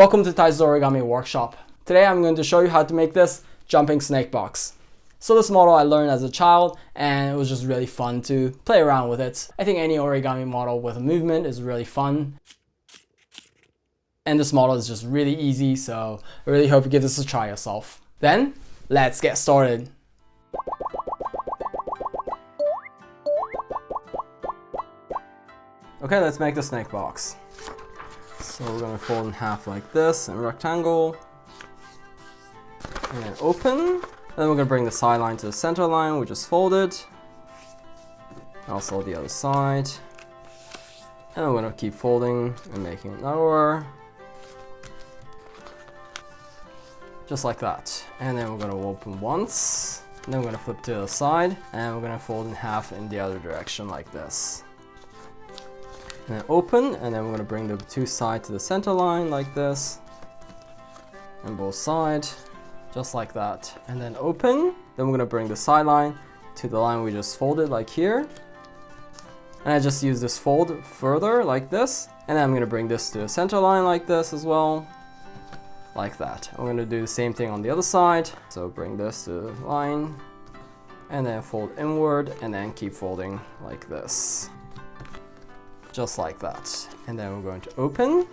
Welcome to Taiji's Origami Workshop. Today I'm going to show you how to make this jumping snake box. So this model I learned as a child and it was just really fun to play around with it. I think any origami model with a movement is really fun. And this model is just really easy, so I really hope you give this a try yourself. Then, let's get started. Okay, let's make the snake box. So we're going to fold in half like this in a rectangle. And then open. Then we're going to bring the side line to the center line, we just folded. Also the other side. And we're going to keep folding and making it narrower. Just like that. And then we're going to open once. And then we're going to flip to the other side. And we're going to fold in half in the other direction like this. And then open, and then we're going to bring the two sides to the center line like this. And both sides, just like that. And then open. Then we're going to bring the side line to the line we just folded like here. And I just use this fold further like this. And then I'm going to bring this to the center line like this as well. Like that. I'm going to do the same thing on the other side. So bring this to the line. And then fold inward and then keep folding like this. Just like that. And then we're going to open. And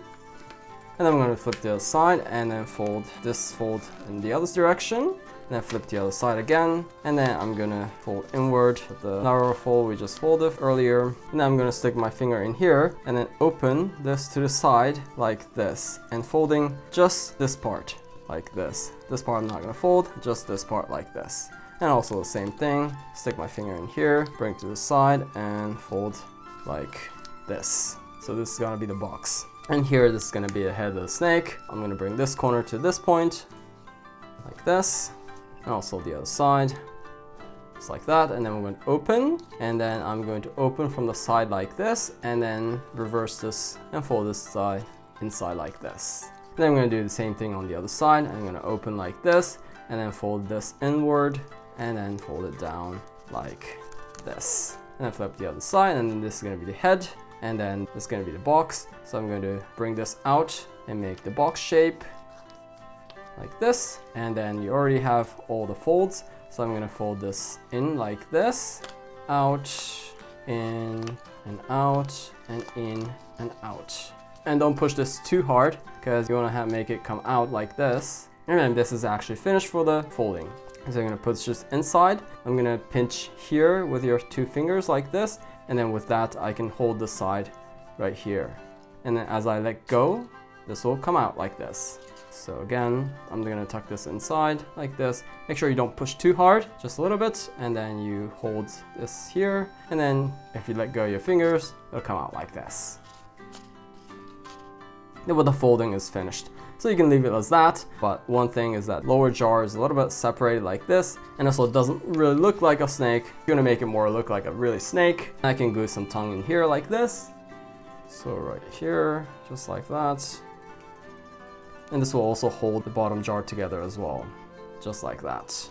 then we're going to flip the other side and then fold this fold in the other direction. And then flip the other side again. And then I'm going to fold inward with the narrower fold we just folded earlier. And then I'm going to stick my finger in here and then open this to the side like this. And folding just this part like this. This part I'm not going to fold, just this part like this. And also the same thing, stick my finger in here, bring it to the side and fold like this. So this is going to be the box. And here this is going to be the head of the snake. I'm going to bring this corner to this point like this. And also the other side, just like that. And then we're going to open. And then I'm going to open from the side like this. And then reverse this and fold this side inside like this. And then I'm going to do the same thing on the other side. I'm going to open like this. And then fold this inward. And then fold it down like this. And then flip the other side. And then this is going to be the head. And then this is going to be the box. So I'm going to bring this out and make the box shape like this. And then you already have all the folds. So I'm going to fold this in like this, out, in, and out, and in, and out. And don't push this too hard because you want to make it come out like this. And then this is actually finished for the folding. So I'm going to put this inside. I'm going to pinch here with your two fingers like this. And then with that, I can hold the side right here. And then as I let go, this will come out like this. So again, I'm gonna tuck this inside like this. Make sure you don't push too hard, just a little bit. And then you hold this here. And then if you let go of your fingers, it'll come out like this. Then the folding is finished. So you can leave it as that, but one thing is that lower jar is a little bit separated like this, and also it doesn't really look like a snake. You're gonna make it more look like a really snake. I can glue some tongue in here like this. So right here, just like that. And this will also hold the bottom jar together as well, just like that.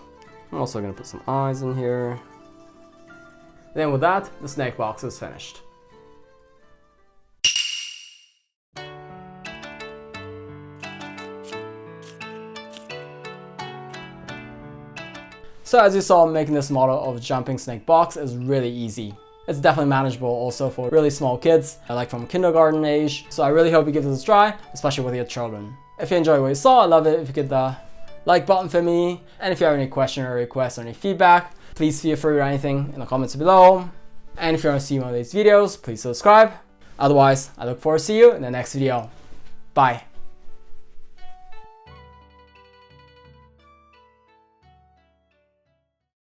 I'm also gonna put some eyes in here. Then with that, the snake box is finished. So as you saw, making this model of jumping snake box is really easy. It's definitely manageable also for really small kids, like from kindergarten age. So I really hope you give this a try, especially with your children. If you enjoyed what you saw, I'd love it if you hit the like button for me. And if you have any question or requests or any feedback, please feel free to write anything in the comments below. And if you want to see one of these videos, please subscribe. Otherwise, I look forward to see you in the next video. Bye.